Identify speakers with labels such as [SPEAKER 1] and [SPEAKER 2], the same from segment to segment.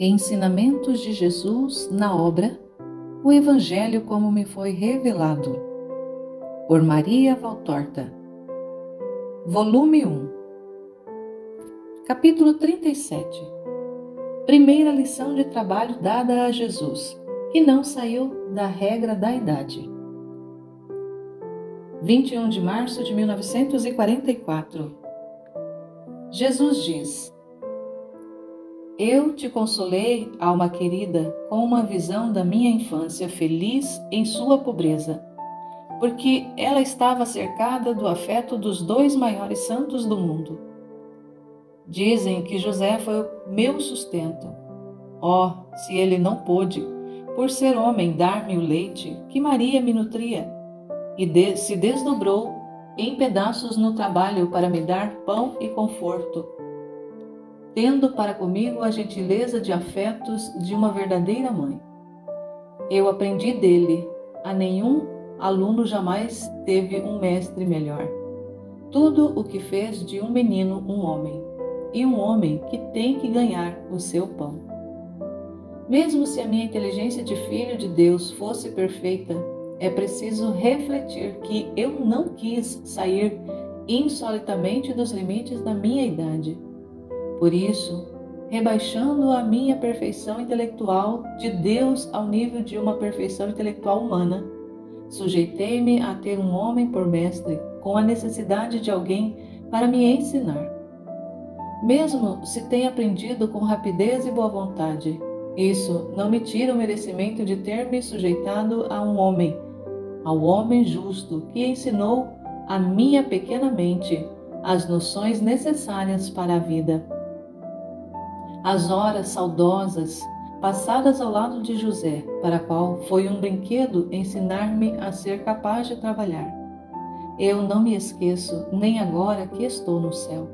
[SPEAKER 1] Ensinamentos de Jesus na obra O Evangelho como me foi revelado, por Maria Valtorta. Volume 1. Capítulo 37. Primeira lição de trabalho dada a Jesus, que não saiu da regra da idade. 21 de março de 1944. Jesus diz: Eu te consolei, alma querida, com uma visão da minha infância feliz em sua pobreza, porque ela estava cercada do afeto dos dois maiores santos do mundo. Dizem que José foi o meu sustento. Oh, se ele não pôde, por ser homem, dar-me o leite que Maria me nutria, e se desdobrou em pedaços no trabalho para me dar pão e conforto, tendo para comigo a gentileza de afetos de uma verdadeira mãe. Eu aprendi dele, a nenhum aluno jamais teve um mestre melhor. Tudo o que fez de um menino um homem, e um homem que tem que ganhar o seu pão. Mesmo se a minha inteligência de filho de Deus fosse perfeita, é preciso refletir que eu não quis sair insolitamente dos limites da minha idade. Por isso, rebaixando a minha perfeição intelectual de Deus ao nível de uma perfeição intelectual humana, sujeitei-me a ter um homem por mestre, com a necessidade de alguém para me ensinar. Mesmo se tenha aprendido com rapidez e boa vontade, isso não me tira o merecimento de ter me sujeitado a um homem, ao homem justo que ensinou à minha pequena mente as noções necessárias para a vida. As horas saudosas passadas ao lado de José, para a qual foi um brinquedo ensinar-me a ser capaz de trabalhar. Eu não me esqueço, nem agora que estou no céu.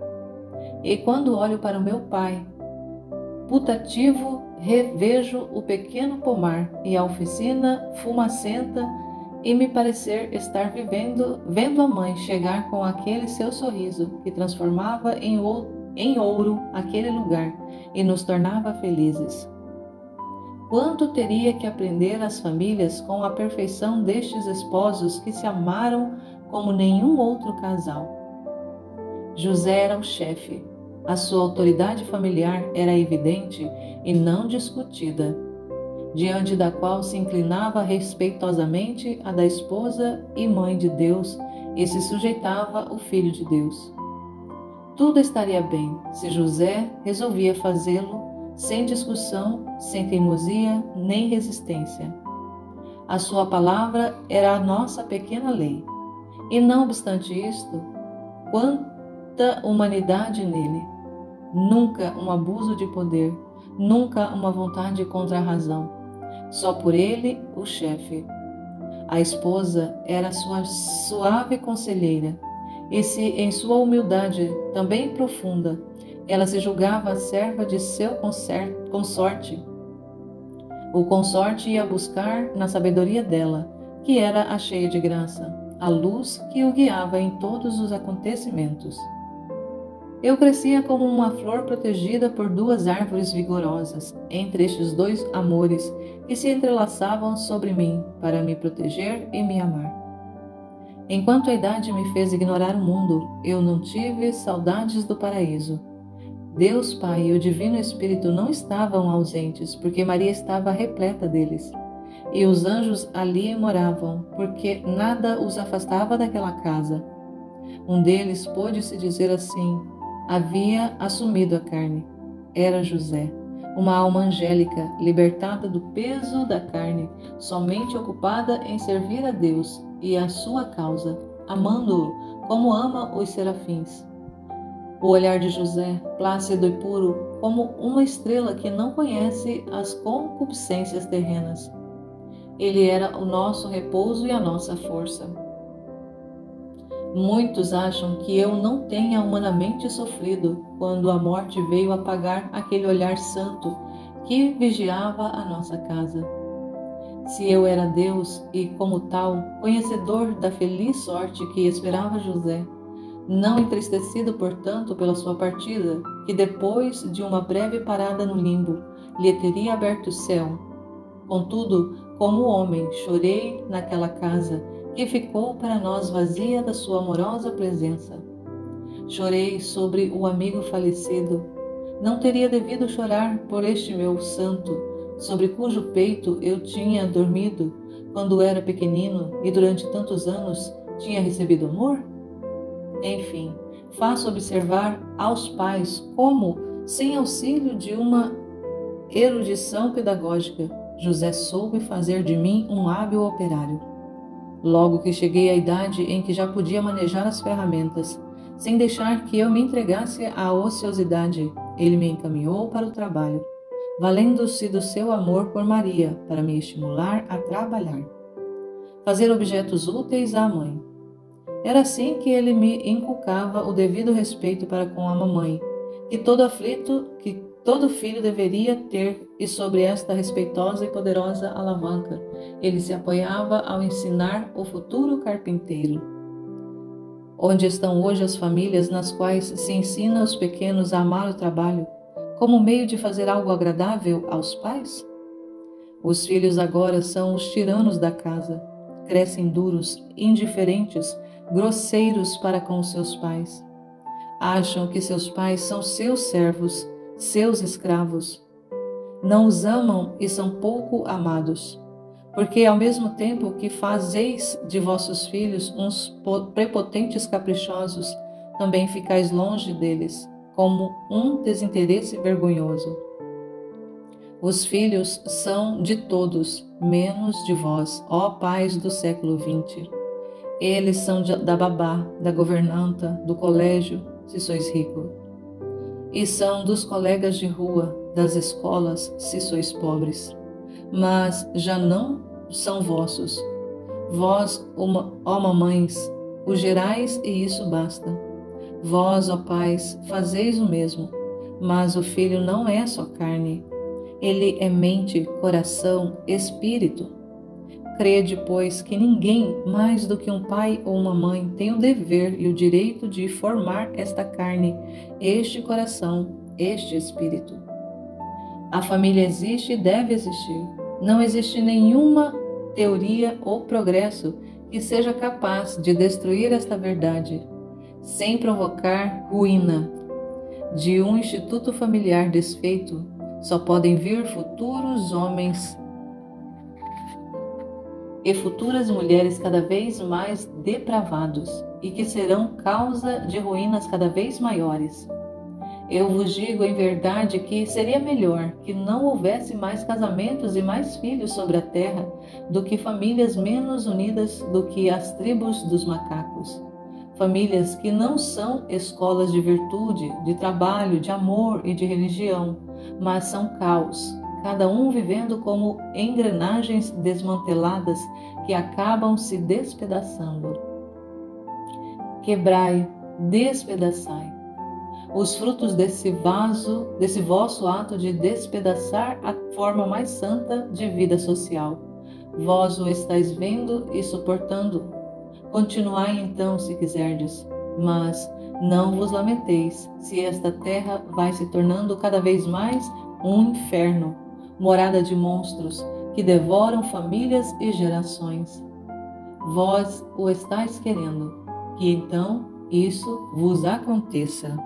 [SPEAKER 1] E quando olho para o meu Pai putativo, revejo o pequeno pomar e a oficina fumacenta e me parecer estar vendo a mãe chegar com aquele seu sorriso que transformava em ouro aquele lugar e nos tornava felizes. Quanto teria que aprender as famílias com a perfeição destes esposos que se amaram como nenhum outro casal. José era o chefe. A sua autoridade familiar era evidente e não discutida, diante da qual se inclinava respeitosamente a da esposa e mãe de Deus e se sujeitava o Filho de Deus. Tudo estaria bem se José resolvia fazê-lo sem discussão, sem teimosia nem resistência. A sua palavra era a nossa pequena lei, e não obstante isto, quanta humanidade nele! Nunca um abuso de poder, nunca uma vontade contra a razão. Só por ele, o chefe. A esposa era sua suave conselheira, e se em sua humildade também profunda, ela se julgava a serva de seu consorte, o consorte ia buscar na sabedoria dela, que era a cheia de graça, a luz que o guiava em todos os acontecimentos. Eu crescia como uma flor protegida por duas árvores vigorosas, entre estes dois amores que se entrelaçavam sobre mim para me proteger e me amar. Enquanto a idade me fez ignorar o mundo, eu não tive saudades do paraíso. Deus Pai e o Divino Espírito não estavam ausentes, porque Maria estava repleta deles. E os anjos ali moravam, porque nada os afastava daquela casa. Um deles pôde-se dizer assim: havia assumido a carne. Era José, uma alma angélica, libertada do peso da carne, somente ocupada em servir a Deus e a sua causa, amando-o como ama os serafins. O olhar de José, plácido e puro, como uma estrela que não conhece as concupiscências terrenas. Ele era o nosso repouso e a nossa força. Muitos acham que eu não tenha humanamente sofrido quando a morte veio apagar aquele olhar santo que vigiava a nossa casa. Se eu era Deus e, como tal, conhecedor da feliz sorte que esperava José, não entristecido, portanto, pela sua partida, que depois de uma breve parada no limbo, lhe teria aberto o céu. Contudo, como homem, chorei naquela casa que ficou para nós vazia da sua amorosa presença. Chorei sobre o amigo falecido. Não teria devido chorar por este meu santo, sobre cujo peito eu tinha dormido quando era pequenino e durante tantos anos tinha recebido amor? Enfim, faço observar aos pais como, sem auxílio de uma erudição pedagógica, José soube fazer de mim um hábil operário. Logo que cheguei à idade em que já podia manejar as ferramentas, sem deixar que eu me entregasse à ociosidade, ele me encaminhou para o trabalho, valendo-se do seu amor por Maria para me estimular a trabalhar. Fazer objetos úteis à mãe. Era assim que ele me inculcava o devido respeito para com a mamãe, que todo filho deveria ter, e sobre esta respeitosa e poderosa alavanca, ele se apoiava ao ensinar o futuro carpinteiro. Onde estão hoje as famílias nas quais se ensina aos pequenos a amar o trabalho, como meio de fazer algo agradável aos pais? Os filhos agora são os tiranos da casa, crescem duros, indiferentes, grosseiros para com seus pais. Acham que seus pais são seus servos, seus escravos. Não os amam e são pouco amados, porque ao mesmo tempo que fazeis de vossos filhos uns prepotentes caprichosos, também ficais longe deles, como um desinteresse vergonhoso. Os filhos são de todos, menos de vós, ó pais do século XX. Eles são da babá, da governanta, do colégio, se sois rico. E são dos colegas de rua, das escolas, se sois pobres. Mas já não são vossos. Vós, ó mamães, o gerais e isso basta. Vós, ó pais, fazeis o mesmo. Mas o filho não é só carne. Ele é mente, coração, espírito. Crede, pois, que ninguém, mais do que um pai ou uma mãe, tem o dever e o direito de formar esta carne, este coração, este espírito. A família existe e deve existir. Não existe nenhuma teoria ou progresso que seja capaz de destruir esta verdade, sem provocar ruína. De um instituto familiar desfeito, só podem vir futuros homens e futuras mulheres cada vez mais depravados e que serão causa de ruínas cada vez maiores. Eu vos digo em verdade que seria melhor que não houvesse mais casamentos e mais filhos sobre a terra do que famílias menos unidas do que as tribos dos macacos. Famílias que não são escolas de virtude, de trabalho, de amor e de religião, mas são caos, cada um vivendo como engrenagens desmanteladas que acabam se despedaçando. Quebrai, despedaçai. Os frutos desse vosso ato de despedaçar a forma mais santa de vida social. Vós o estáis vendo e suportando. Continuai então, se quiserdes, mas não vos lamenteis se esta terra vai se tornando cada vez mais um inferno, morada de monstros que devoram famílias e gerações. Vós o estáis querendo, que então isso vos aconteça.